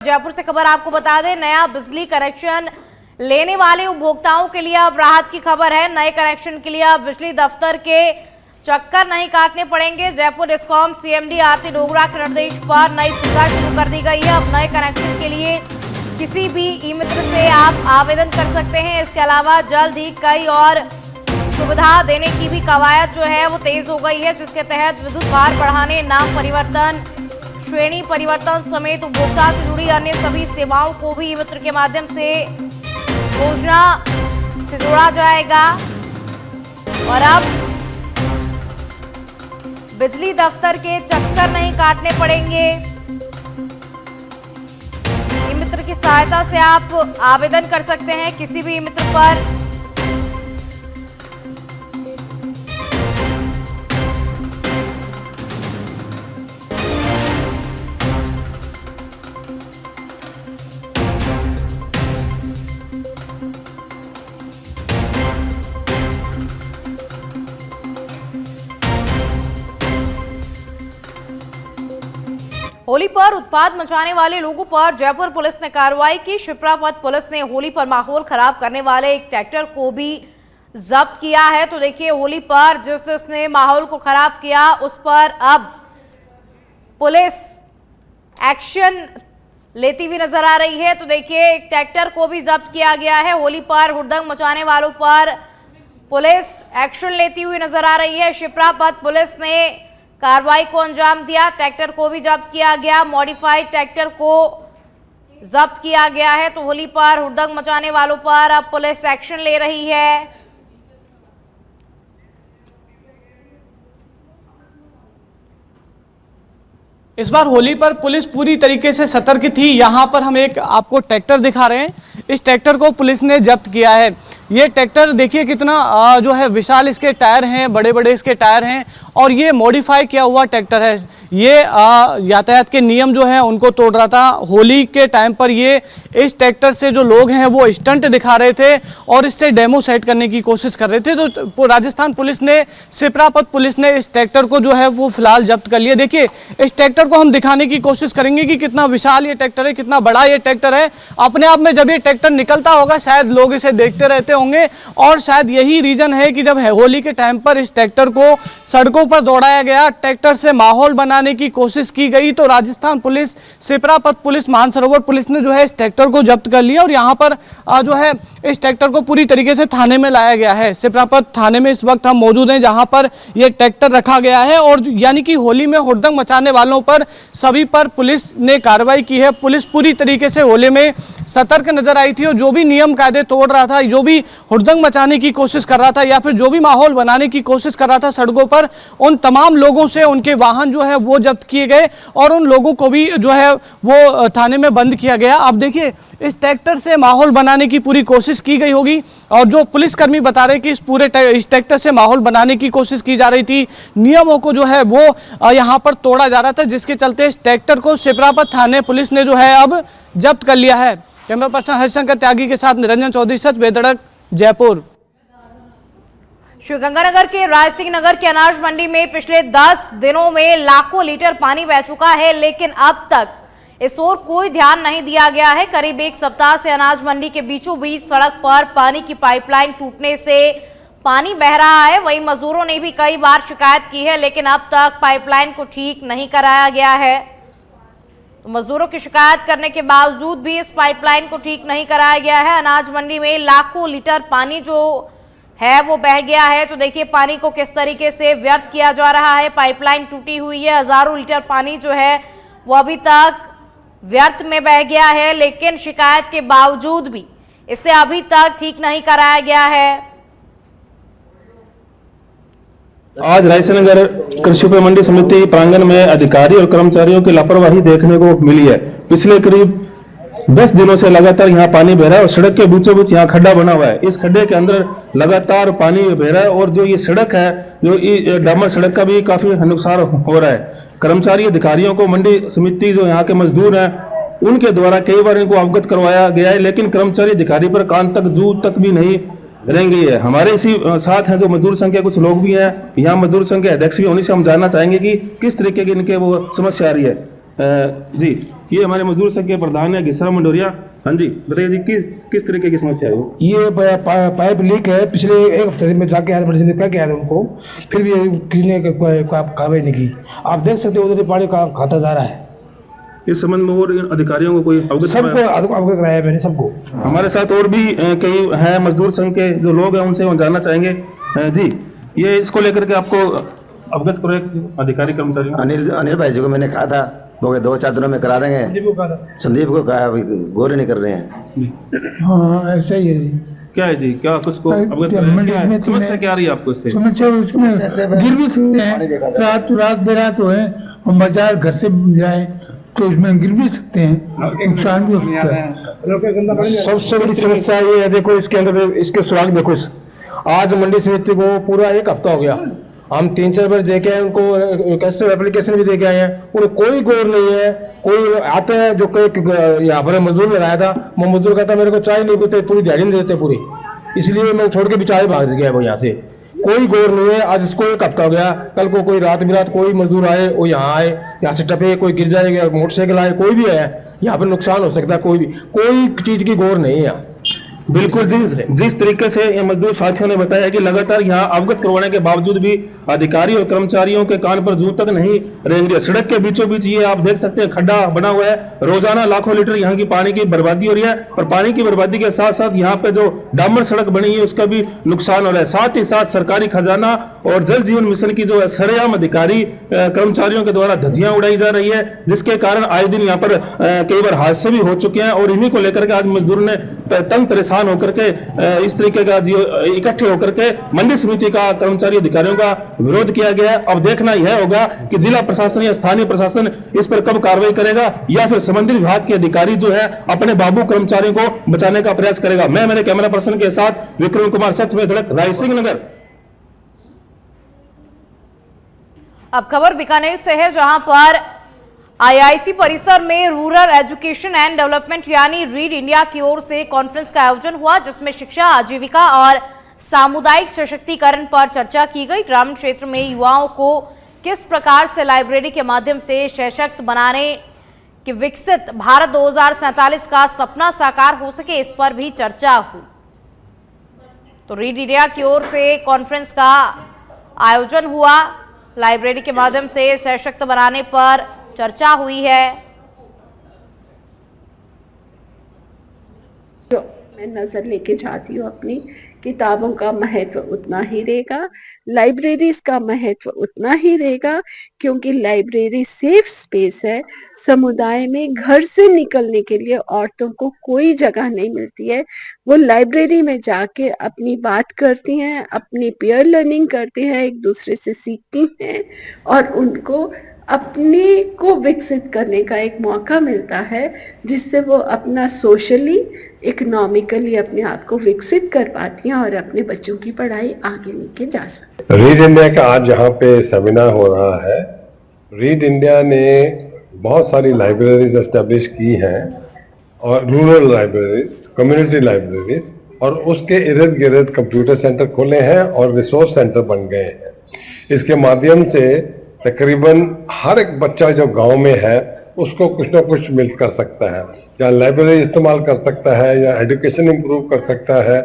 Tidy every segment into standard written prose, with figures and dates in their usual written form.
जयपुर से खबर आपको बता दें, नया बिजली कनेक्शन लेने वाले उपभोक्ताओं के लिए अब राहत की खबर है। नए कनेक्शन के लिए अब बिजली दफ्तर के चक्कर नहीं काटने पड़ेंगे। जयपुर डिस्कॉम सीएमडी आरती डोगरा के निर्देश पर नई सुविधा शुरू कर दी गई है। अब नए कनेक्शन के लिए किसी भी ई मित्र से आप आवेदन कर सकते हैं। इसके अलावा जल्द ही कई और सुविधा देने की भी कवायद जो है वो तेज हो गई है, जिसके तहत विद्युत भार बढ़ाने, नाम परिवर्तन, श्रेणी परिवर्तन समेत उपभोक्ता से जुड़ी अन्य सभी सेवाओं को भी ई मित्र के माध्यम से योजना से जोड़ा जाएगा। और अब बिजली दफ्तर के चक्कर नहीं काटने पड़ेंगे। ई मित्र की सहायता से आप आवेदन कर सकते हैं किसी भी ई मित्र पर। होली पर उत्पात मचाने वाले लोगों पर जयपुर पुलिस ने कार्रवाई की। शिप्रापत पुलिस ने होली पर माहौल खराब करने वाले एक ट्रैक्टर को भी जब्त किया है। तो देखिए, होली पर जिसने माहौल को खराब किया उस पर अब पुलिस एक्शन लेती हुई नजर आ रही है। तो देखिए, एक ट्रैक्टर को भी जब्त किया गया है। होली पर हुड़दंग मचाने वालों पर पुलिस एक्शन लेती हुई नजर आ रही है। शिप्रापत पुलिस ने कार्रवाई को अंजाम दिया। ट्रैक्टर को भी जब्त किया गया, मॉडिफाइड ट्रैक्टर को जब्त किया गया है। तो होली पर हुड़दंग मचाने वालों पर अब पुलिस एक्शन ले रही है। इस बार होली पर पुलिस पूरी तरीके से सतर्क थी। यहाँ पर हम एक आपको ट्रैक्टर दिखा रहे हैं। इस ट्रैक्टर को पुलिस ने जब्त किया है। ये ट्रैक्टर देखिए कितना जो है विशाल इसके टायर हैं, बड़े बड़े इसके टायर हैं और ये मॉडिफाई किया हुआ ट्रैक्टर है। ये यातायात के नियम जो हैं उनको तोड़ रहा था। होली के टाइम पर ये इस ट्रैक्टर से जो लोग हैं वो स्टंट दिखा रहे थे और इससे डेमो सेट करने की कोशिश कर रहे थे। तो राजस्थान पुलिस ने, शिप्रापत पुलिस ने इस ट्रैक्टर को जो है वो फिलहाल जब्त कर लिया। देखिए, इस ट्रैक्टर को हम दिखाने की कोशिश करेंगे कि कितना विशाल ये ट्रैक्टर है, कितना बड़ा ये ट्रैक्टर है। अपने आप में जब ये ट्रैक्टर निकलता होगा शायद लोग इसे देखते रहते होंगे और शायद यही रीजन है कि जब होली के टाइम पर इस ट्रैक्टर को सड़कों पर दौड़ाया गया, ट्रैक्टर से माहौल बनाने की कोशिश की गई। तो Rajasthan police, Shiprapath police, Mansarovar police ने जो है इस ट्रैक्टर को जब्त कर लिया और यहाँ पर जो है इस ट्रैक्टर को पूरी तरीके से थाने में लाया गया है। शिप्रापत थाने में इस वक्त हम मौजूद हैं जहाँ पर यह ट्रैक्टर रखा गया है और यानी कि होली में हुड़दंग मचाने वालों पर सभी पर पुलिस ने कार्रवाई की है। पुलिस पूरी तरीके से होली में सतर्क नजर आई थी और जो भी नियम कायदे तोड़ रहा था, जो भी हुड़दंग मचाने की कोशिश कर रहा था या फिर जो भी माहौल बनाने की कोशिश कर रहा था सड़कों पर, उन तमाम लोगों से उनके वाहन जो है वो जब्त किए गए और उन लोगों को भी जो है वो थाने में बंद किया गया। अब देखिए, इस ट्रैक्टर से माहौल बनाने की पूरी कोशिश की गई होगी और जो पुलिसकर्मी बता रहे कि इस ट्रैक्टर से माहौल बनाने की कोशिश की जा रही थी, नियमों को जो है वो यहाँ पर तोड़ा जा रहा था, जिसके चलते इस ट्रैक्टर को शिप्रापत थाने पुलिस ने जो है अब जब्त कर लिया है। कैमरा पर्सन हरिशंकर त्यागी के साथ निरंजन चौधरी, सच बेधड़क, जयपुर। श्रीगंगानगर के राय सिंह नगर की अनाज मंडी में पिछले 10 दिनों में लाखों लीटर पानी बह चुका है, लेकिन अब तक इस ओर कोई ध्यान नहीं दिया गया है। करीब एक सप्ताह से अनाज मंडी के बीचों बीच सड़क पर पानी की पाइपलाइन टूटने से पानी बह रहा है। वहीं मजदूरों ने भी कई बार शिकायत की है, लेकिन अब तक पाइपलाइन को ठीक नहीं कराया गया है। तो मजदूरों की शिकायत करने के बावजूद भी इस पाइपलाइन को ठीक नहीं कराया गया है। अनाज मंडी में लाखों लीटर पानी जो है वो बह गया है। तो देखिए, पानी को किस तरीके से व्यर्थ किया जा रहा है। पाइपलाइन टूटी हुई है, हजारों लीटर पानी जो है वो अभी तक व्यर्थ में बह गया है, लेकिन शिकायत के बावजूद भी इसे अभी तक ठीक नहीं कराया गया है। आज रायसिंहनगर कृषि उपज मंडी समिति प्रांगण में अधिकारी और कर्मचारियों की लापरवाही देखने को मिली है। पिछले करीब 10 दिनों से लगातार यहाँ पानी बह रहा है और सड़क के बीचों बीच यहाँ खड्डा बना हुआ है। इस खड्डे के अंदर लगातार पानी बह रहा है और जो ये सड़क है, जो डामर सड़क का भी काफी नुकसान हो रहा है। कर्मचारी अधिकारियों को मंडी समिति जो यहाँ के मजदूर हैं उनके द्वारा कई बार इनको अवगत करवाया गया है, लेकिन कर्मचारी अधिकारी पर कान तक जू तक भी नहीं रह गई है। हमारे इसी साथ हैं जो मजदूर संघ के कुछ लोग भी हैं, यहाँ मजदूर संघ के अध्यक्ष भी, उन्हीं से हम जानना चाहेंगे कि किस तरीके की इनके वो समस्या आ रही है। जी ये हमारे मजदूर संघ के प्रधान है घिसरा मंडोरिया। हाँ जी, बताइए जी, किस तरीके की समस्या है? ये पाइप लीक है। पिछले एक हफ्ते से मैं जाके आया, मर्जी कह के आया था उनको, फिर भी किसी ने कार्रवाई नहीं की। आप देख सकते हो उधर से पानी खाता जा रहा है। इस संबंध में और अधिकारियों को कोई सबको अवगत कराया मैंने, सबको। हमारे साथ और भी कई हैं मजदूर संघ के जो लोग हैं, उनसे हम जानना चाहेंगे। जी, ये इसको लेकर के आपको अवगत करो अधिकारी कर्मचारी? अनिल भाई जी को मैंने कहा था, वो 2-4 दिनों में करा देंगे। संदीप को कहा, गौर नहीं कर रहे हैं। हाँ ऐसा ही है जी। क्या है जी, क्या कुछ को अवगत कराया? समस्या क्या आ रही है आपको इससे? समस्या उसमें गिर भी सकते हैं, रात बेरात हो है, हम बाजार घर से जाए तो उसमें गिर भी सकते हैं, नुकसान भी हो सकता है। सबसे बड़ी समस्या ये है, देखो इसके अंदर इसके सुराग देखो। आज मंडी समिति को पूरा एक हफ्ता हो गया, हम 3-4 बार देखे हैं उनको, कैसे एप्लीकेशन भी देके आए हैं, उन्हें कोई गौर नहीं है। कोई आते हैं जो कोई यहाँ पर मजदूर लगाया था, वो मजदूर कहता मेरे को चाय नहीं पीते, पूरी दिहाड़ी नहीं देते पूरी, इसलिए मैं छोड़ के बेचारे भाग गया वो यहाँ से। कोई गौर नहीं है। आज इसको एक हफ्ता हो गया, कल को कोई रात बिरात कोई मजदूर आए, वो यहाँ आए, यहाँ से टपे, कोई गिर जाएगा, मोटरसाइकिल आए, कोई भी है, यहाँ पर नुकसान हो सकता है। कोई चीज की गौर नहीं है। बिल्कुल जिस तरीके से ये मजदूर साथियों ने बताया कि लगातार यहाँ अवगत करवाने के बावजूद भी अधिकारी और कर्मचारियों के कान पर जूं तक नहीं रेंगे। सड़क के बीचों बीच ये आप देख सकते हैं खड्डा बना हुआ है। रोजाना लाखों लीटर यहाँ की पानी की बर्बादी हो रही है, और पानी की बर्बादी के साथ साथ यहाँ पे जो डामर सड़क बनी है उसका भी नुकसान हो रहा है। साथ ही साथ सरकारी खजाना और जल जीवन मिशन की जो सरेआम अधिकारी कर्मचारियों के द्वारा धज्जियां उड़ाई जा रही है, जिसके कारण आए दिन यहाँ पर कई बार हादसे भी हो चुके हैं। और इन्हीं को लेकर के आज मजदूर ने तंग परेशान होकर के इस तरीके का इकट्ठे होकर के मंडी समिति का कर्मचारी अधिकारियों का विरोध किया गया है। अब देखना यह होगा कि जिला प्रशासन या स्थानीय प्रशासन इस पर कब कार्रवाई करेगा, या फिर संबंधित विभाग के अधिकारी जो है अपने बाबू कर्मचारियों को बचाने का प्रयास करेगा। मैं मेरे कैमरा पर्सन के साथ विक्रम कुमार, सच में धड़क, राय सिंह नगर। अब खबर बीकानेर से है, जहां पर आईआईसी परिसर में रूरल एजुकेशन एंड डेवलपमेंट यानी रीड इंडिया की ओर से कॉन्फ्रेंस का आयोजन हुआ, जिसमें शिक्षा, आजीविका और सामुदायिक सशक्तिकरण पर चर्चा की गई। ग्रामीण क्षेत्र में युवाओं को किस प्रकार से लाइब्रेरी के माध्यम से सशक्त बनाने कि विकसित भारत 2047 का सपना साकार हो सके, इस पर भी चर्चा हुई। तो रीड इंडिया की ओर से कॉन्फ्रेंस का आयोजन हुआ, लाइब्रेरी के माध्यम से सशक्त बनाने पर चर्चा हुई है। मैं नजर लेके जाती हूँ अपनी, किताबों का महत्व उतना ही रहेगा, लाइब्रेरीज का महत्व उतना ही रहेगा, क्योंकि लाइब्रेरी सेफ स्पेस है। समुदाय में घर से निकलने के लिए औरतों को कोई जगह नहीं मिलती है, वो लाइब्रेरी में जाके अपनी बात करती हैं, अपनी पीयर लर्निंग करती हैं, एक दूसरे से सीखती हैं, और उनको अपने को विकसित करने का एक मौका मिलता है, जिससे वो अपना सोशली, इकोनॉमिकली अपने आप को विकसित कर पाती हैं और अपने बच्चों की पढ़ाई आगे लेके जा सकती हैं। रीड इंडिया का आज यहाँ पे सेमिनार हो रहा है। रीड इंडिया ने बहुत सारी लाइब्रेरीज एस्टेब्लिश की हैं, और रूरल लाइब्रेरीज, कम्युनिटी लाइब्रेरीज, और उसके इर्द गिर्द कंप्यूटर सेंटर खोले हैं और रिसोर्स सेंटर बन गए हैं। इसके माध्यम से तकरीबन हर एक बच्चा जो गांव में है उसको कुछ ना कुछ मिल कर सकता है, या लाइब्रेरी इस्तेमाल कर सकता है, या एजुकेशन इम्प्रूव कर सकता है,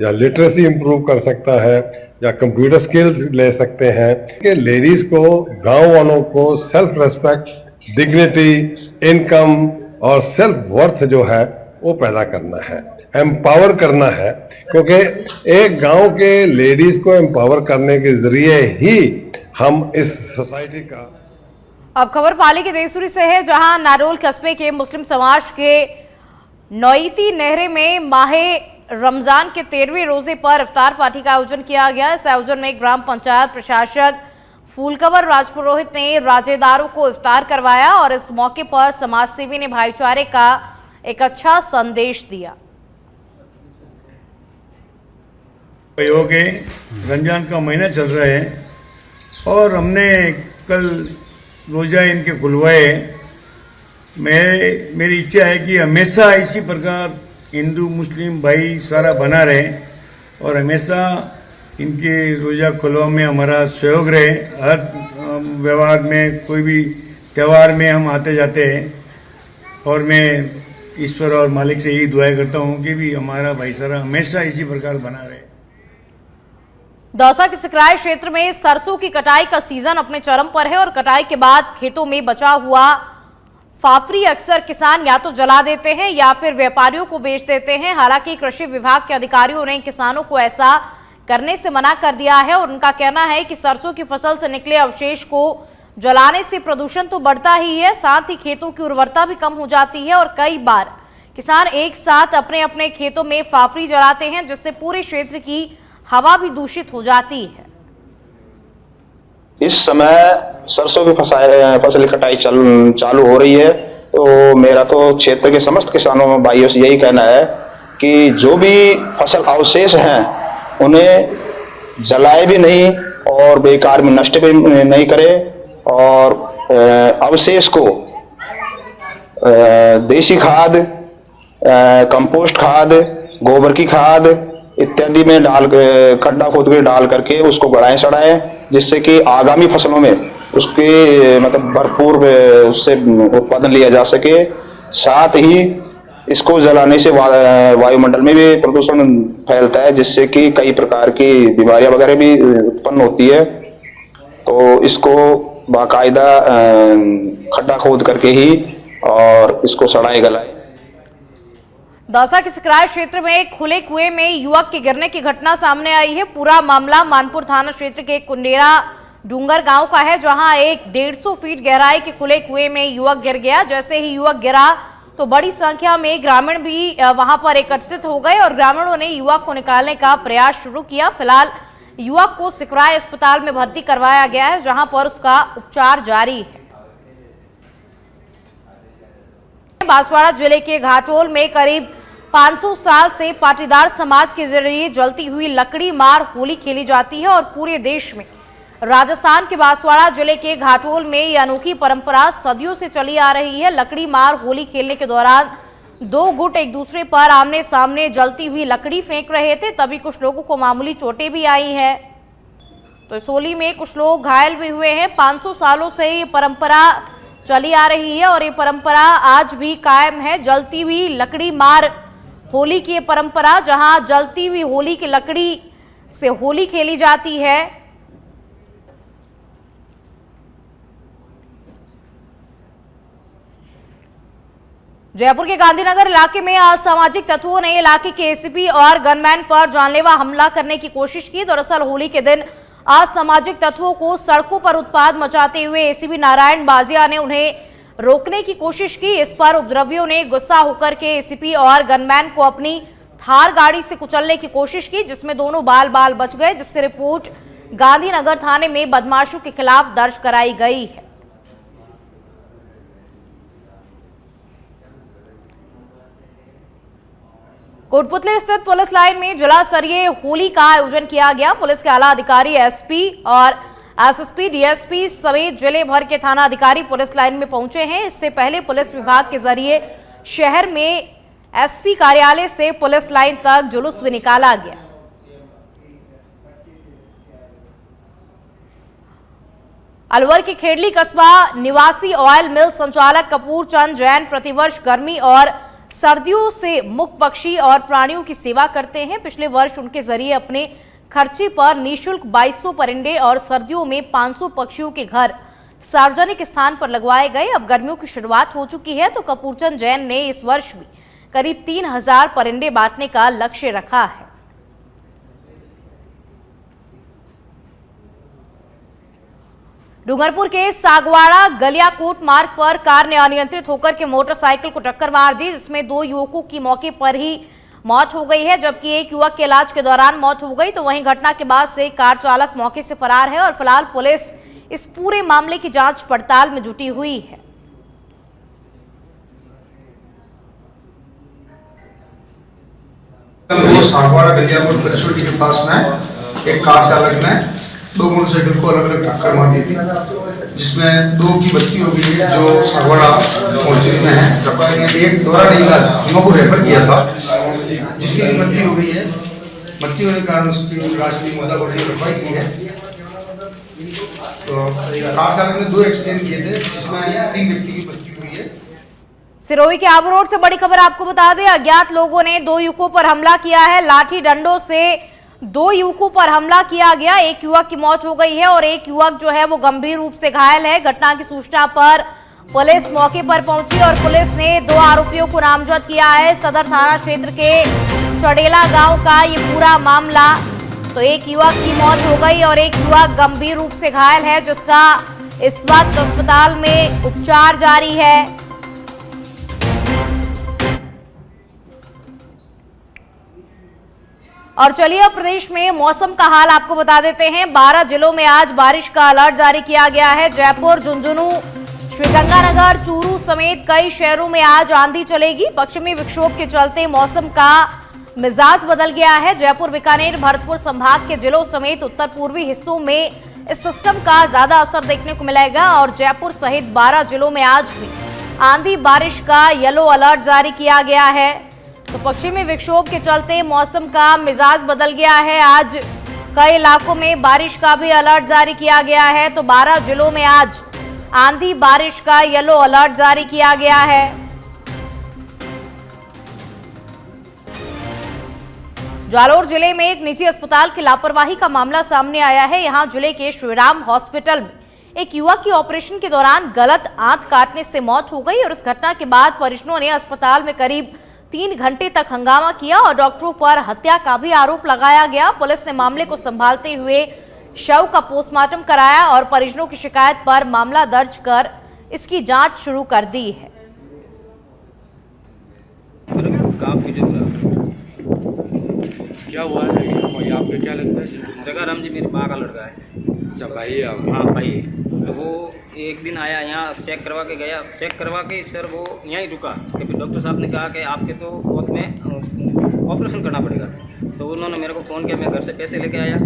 या लिटरेसी इम्प्रूव कर सकता है, या कंप्यूटर स्किल्स ले सकते हैं। कि लेडीज को, गांव वालों को सेल्फ रेस्पेक्ट, डिग्निटी, इनकम और सेल्फ वर्थ जो है वो पैदा करना है, एम्पावर करना है, क्योंकि एक गांव के लेडीज को एम्पावर करने के जरिए ही हम इस सोसाइटी का। अब खबर पाली के देसूरी से है, जहां नारोल कस्बे के मुस्लिम समाज के नौईती नहरे में माहे रमजान के 13वें रोजे पर इफ्तार पार्टी का आयोजन किया गया। इस आयोजन में ग्राम पंचायत प्रशासक फूलकवर राजपुरोहित ने राजेदारों को इफ्तार करवाया, और इस मौके पर समाजसेवी ने भाईचारे का एक अच्छा संदेश दिया। रमजान का महीना चल रहा है, और हमने कल रोजा इनके खुलवाए। मेरी इच्छा है कि हमेशा इसी प्रकार हिंदू मुस्लिम भाई सारा बना रहे, और हमेशा इनके रोजा खुलवा में हमारा सहयोग रहे। हर व्यवहार में, कोई भी त्यौहार में हम आते जाते हैं, और मैं ईश्वर और मालिक से यही दुआ करता हूँ कि भी हमारा भाईचारा हमेशा इसी प्रकार बना रहे। दौसा के सिकराय क्षेत्र में सरसों की कटाई का सीजन अपने चरम पर है और कटाई के बाद खेतों में बचा हुआ फाफरी अक्सर किसान या तो जला देते हैं या फिर व्यापारियों को बेच देते हैं। हालांकि कृषि विभाग के अधिकारियों ने किसानों को ऐसा करने से मना कर दिया है और उनका कहना है कि सरसों की फसल से निकले अवशेष को जलाने से प्रदूषण तो बढ़ता ही है, साथ ही खेतों की उर्वरता भी कम हो जाती है और कई बार किसान एक साथ अपने अपने खेतों में फाफरी जलाते हैं, जिससे पूरे क्षेत्र की हवा भी दूषित हो जाती है। इस समय सरसों की फसल कटाई चालू हो रही है, तो मेरा तो क्षेत्र के समस्त किसानों भाइयों से यही कहना है कि जो भी फसल अवशेष हैं उन्हें जलाए भी नहीं और बेकार में नष्ट भी नहीं करे और अवशेष को देसी खाद, कंपोस्ट खाद, गोबर की खाद इत्यादि में डाल खड्डा खोद के डाल करके उसको गड़ाएं सड़ाएं, जिससे कि आगामी फसलों में उसके मतलब भरपूर उससे उत्पादन लिया जा सके। साथ ही इसको जलाने से वायुमंडल में भी प्रदूषण फैलता है, जिससे कि कई प्रकार की बीमारियां वगैरह भी उत्पन्न होती है। तो इसको बाकायदा खड्डा खोद करके ही और इसको सड़ाए गलाए। दौसा के सिकराय क्षेत्र में एक खुले कुएं में युवक के गिरने की घटना सामने आई है। पूरा मामला मानपुर थाना क्षेत्र के कुंडेरा डूंगर गांव का है, जहां एक 150 फीट गहराई के खुले कुएं में युवक गिर गया। जैसे ही युवक गिरा तो बड़ी संख्या में ग्रामीण भी वहां पर एकत्रित हो गए और ग्रामीणों ने युवक को निकालने का प्रयास शुरू किया। फिलहाल युवक को सिकराय अस्पताल में भर्ती करवाया गया है, जहां पर उसका उपचार जारी है। बांसवाड़ा जिले के घाटोल में करीब 500 साल से पाटीदार समाज के जरिए जलती हुई लकड़ी मार होली खेली जाती है और पूरे देश में राजस्थान के बांसवाड़ा जिले के घाटोल में यह अनोखी परंपरा सदियों से चली आ रही है। लकड़ी मार होली खेलने के दौरान दो गुट एक दूसरे पर आमने सामने जलती हुई लकड़ी फेंक रहे थे, तभी कुछ लोगों को मामूली चोटें भी आई हैं। तो इस होली में कुछ लोग घायल भी हुए हैं। 500 सालों से ये परंपरा चली आ रही है और ये परंपरा आज भी कायम है। जलती हुई लकड़ी मार होली की ये परंपरा, जहां जलती हुई होली की लकड़ी से होली खेली जाती है। जयपुर के गांधीनगर इलाके में असामाजिक तत्वों ने इलाके के एसीपी और गनमैन पर जानलेवा हमला करने की कोशिश की। दरअसल होली के दिन असामाजिक तत्वों को सड़कों पर उत्पात मचाते हुए एसीपी नारायण बाजिया ने उन्हें रोकने की कोशिश की। इस पर उपद्रवियों ने गुस्सा होकर के एसीपी और गनमैन को अपनी थार गाड़ी से कुचलने की कोशिश की, जिसमें दोनों बाल बाल बच गए, जिसकी रिपोर्ट गांधीनगर थाने में बदमाशों के खिलाफ दर्ज कराई गई है। कोटपुतली स्थित पुलिस लाइन में जिला स्तरीय होली का आयोजन किया गया। पुलिस के आला अधिकारी, एसपी और एसएसपी, डीएसपी समेत जिले भर के थाना अधिकारी पुलिस लाइन में पहुंचे हैं। इससे पहले पुलिस विभाग के जरिए शहर में एसपी कार्यालय से पुलिस लाइन तक जुलूस भी निकाला गया। अलवर के खेड़ली कस्बा निवासी ऑयल मिल संचालक कपूर चंद जैन प्रतिवर्ष गर्मी और सर्दियों से मुक्त पक्षी और प्राणियों की सेवा करते हैं। पिछले वर्ष उनके जरिए अपने खर्चे पर निःशुल्क 2200 परिंदे और सर्दियों में 500 पक्षियों के घर सार्वजनिक स्थान पर लगवाए गए। अब गर्मियों की शुरुआत हो चुकी है, तो कपूरचंद जैन ने इस वर्ष भी करीब 3000 परिंदे बांटने का लक्ष्य रखा है। डूंगरपुर के सागवाड़ा गलियाकोट मार्ग पर कार ने अनियंत्रित होकर के मोटरसाइकिल को टक्कर मार दी, जिसमें 2 युवकों की मौके पर ही मौत हो गई है, जबकि एक युवक के इलाज के दौरान मौत हो गई। तो वहीं घटना के बाद से कार चालक मौके से फरार है और फिलहाल पुलिस इस पूरे मामले की जांच पड़ताल में जुटी हुई है। सागवाड़ा गलियाकोट परिसोटी के पास में एक कार चालक ने 2 मोटरसाइकिल को अलग अलग टक्कर मार दी थी, जिसमें 2 की मृत्यु हो गई है जो सागवाड़ा मोर्चरी में है। एक द्वारा नहीं इलाज को रेफर किया था, जिसकी भी मृत्यु हो गई है। मृत्यु होने के कारण उसकी इलाज की मुद्दा को रेफर की है। तो कार चालक ने 2 एक्सीडेंट किए थे, जिसमें 3 व्यक्ति की मृत्यु हुई है। सिरोही के आबू रोड से बड़ी खबर आपको बता दें, अज्ञात लोगों ने 2 युवकों पर हमला किया है। लाठी डंडों से 2 युवकों पर हमला किया गया। एक युवक की मौत हो गई है और एक युवक जो है वो गंभीर रूप से घायल है। घटना की सूचना पर पुलिस मौके पर पहुंची और पुलिस ने 2 आरोपियों को नामजद किया है। सदर थाना क्षेत्र के चड़ेला गांव का ये पूरा मामला। तो एक युवक की मौत हो गई और एक युवक गंभीर रूप से घायल है, जिसका इस वक्त अस्पताल में उपचार जारी है। और चलिए अब प्रदेश में मौसम का हाल आपको बता देते हैं। 12 जिलों में आज बारिश का अलर्ट जारी किया गया है। जयपुर, झुंझुनू, श्रीगंगानगर, चूरू समेत कई शहरों में आज आंधी चलेगी। पश्चिमी विक्षोभ के चलते मौसम का मिजाज बदल गया है। जयपुर, बीकानेर, भरतपुर संभाग के जिलों समेत उत्तर पूर्वी हिस्सों में इस सिस्टम का ज्यादा असर देखने को मिलेगा और जयपुर सहित 12 जिलों में आज भी आंधी बारिश का येलो अलर्ट जारी किया गया है। तो पश्चिमी विक्षोभ के चलते मौसम का मिजाज बदल गया है। आज कई इलाकों में बारिश का भी अलर्ट जारी किया गया है। तो 12 जिलों में आज आंधी बारिश का येलो अलर्ट जारी किया गया है। जालोर जिले में एक निजी अस्पताल की लापरवाही का मामला सामने आया है। यहां जिले के श्रीराम हॉस्पिटल में एक युवक की ऑपरेशन के दौरान गलत आंत काटने से मौत हो गई और इस घटना के बाद परिजनों ने अस्पताल में करीब 3 घंटे तक हंगामा किया और डॉक्टरों पर हत्या का भी आरोप लगाया गया। पुलिस ने मामले को संभालते हुए शव का पोस्टमार्टम कराया और परिजनों की शिकायत पर मामला दर्ज कर इसकी जांच शुरू कर दी है। क्या हुआ है? आपको क्या लगता है? जगाराम जी मेरे माँ का लड़का है। अच्छा, भाई है आपका? हाँ भाई है। तो वो एक दिन आया यहाँ, चेक करवा के गया। चेक करवा के सर वो यहीं रुका कि फिर डॉक्टर साहब ने कहा कि आपके तो बहुत में ऑपरेशन करना पड़ेगा। तो उन्होंने मेरे को फ़ोन किया, मैं घर से पैसे लेके आया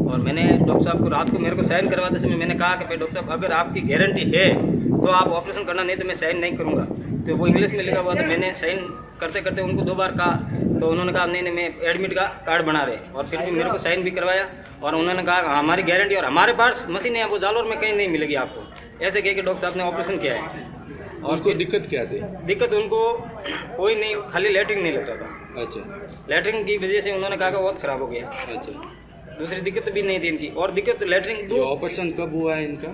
और मैंने डॉक्टर साहब को रात को मेरे को साइन करवाते समय मैंने कहा कि भाई डॉक्टर साहब अगर आपकी गारंटी है तो आप ऑपरेशन करना, नहीं तो मैं साइन नहीं करूँगा। तो वो इंग्लिश में लिखा हुआ था। मैंने साइन करते करते उनको 2 बार कहा तो उन्होंने कहा नहीं मैं एडमिट का कार्ड बना रहे और फिर भी मेरे को साइन भी करवाया और उन्होंने कहा हमारी गारंटी और हमारे पास मशीन है, वो जालोर में कहीं नहीं मिलेगी आपको। ऐसे कह के डॉक्टर साहब ने ऑपरेशन किया है। और उनको दिक्कत क्या थी? दिक्कत उनको कोई नहीं, खाली लैट्रिन नहीं लग रहा था। अच्छा, लैट्रिन की वजह से उन्होंने कहा कि बहुत ख़राब हो गया। अच्छा, दूसरी दिक्कत भी नहीं थी इनकी। और दिक्कत लैट्रिन ये ऑपरेशन कब हुआ है इनका?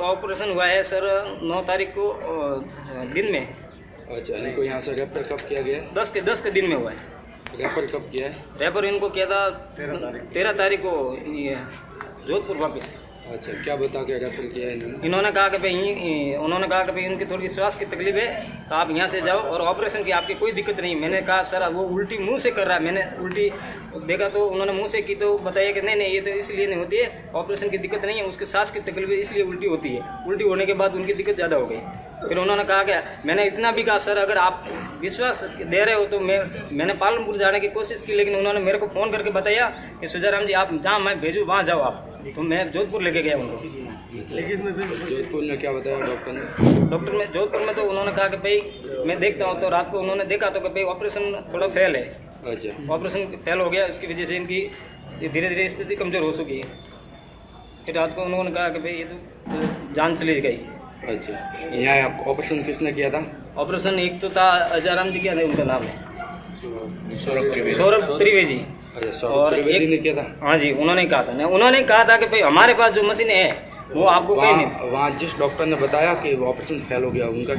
ऑपरेशन हुआ है सर 9 तारीख को दिन में। अच्छा, इनको यहाँ से रेफर कब किया गया है? 10 के दिन में हुआ है। रेफर कब किया है? रेफर इनको किया था 13 तारीख को ये जोधपुर वापस। अच्छा, क्या बता के रेफर किया है इन्होंने? इन्होंने कहा कि भाई उन्होंने कहा कि भाई उनकी थोड़ी श्वास की तकलीफ है तो आप यहाँ से जाओ और ऑपरेशन की आपकी कोई दिक्कत नहीं। मैंने कहा सर वो उल्टी मुंह से कर रहा है। मैंने उल्टी देखा तो उन्होंने मुंह से की तो बताया कि नहीं ये तो इसलिए नहीं होती है, ऑपरेशन की दिक्कत नहीं है, उसके सांस की तकलीफ है इसलिए उल्टी होती है। उल्टी होने के बाद उनकी दिक्कत ज़्यादा हो गई। फिर उन्होंने कहा कि मैंने इतना भी कहा सर अगर आप विश्वास दे रहे हो तो मैंने पालनपुर जाने की कोशिश की, लेकिन उन्होंने मेरे को फ़ोन करके बताया कि सुजाराम जी आप जहाँ मैं भेजूँ वहाँ जाओ आप। तो मैं जोधपुर लेके गया उनको। जोधपुर में क्या बताया डॉक्टर ने? डॉक्टर में जोधपुर में तो उन्होंने कहा कि भाई मैं देखता हूँ। तो रात को उन्होंने देखा तो कि भाई ऑपरेशन थोड़ा फेल है। अच्छा, ऑपरेशन फेल हो गया, इसकी वजह से इनकी धीरे धीरे स्थिति कमज़ोर हो चुकी है। फिर रात को उन्होंने कहा कि भाई ये तो जान चली गई। अच्छा, यहाँ ऑपरेशन किसने किया था? ऑपरेशन एक तो था अजाराम जी, क्या है उनका नाम है सौरभ त्रिवेदी। और एक ने किया था? हाँ जी, उन्होंने कहा था। उन्होंने कहा था कि भाई हमारे पास जो मशीन है वो आपको कहीं नहीं। वहाँ जिस डॉक्टर ने बताया कि ऑपरेशन फेल हो गया उनका